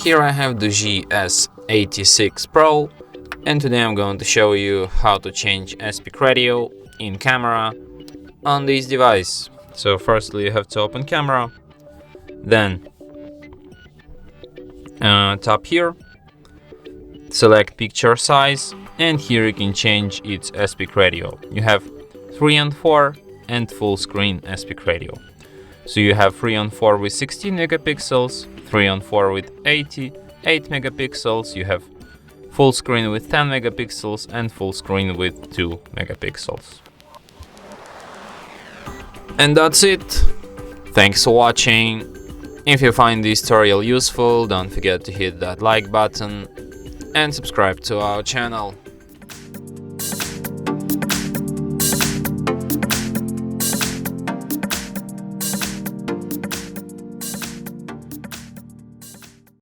Here I have the DOOGEE S86 Pro, and today I'm going to show you how to change aspect ratio in camera on this device. So firstly you have to open camera, then tap here, select picture size, and here you can change its aspect ratio. You have 3:4 and full screen aspect ratio. So you have 3:4 with 16 megapixels, 3:4 with 88 megapixels, you have full screen with 10 megapixels and full screen with 2 megapixels. And that's it. Thanks for watching. If you find this tutorial useful, don't forget to hit that like button and subscribe to our channel.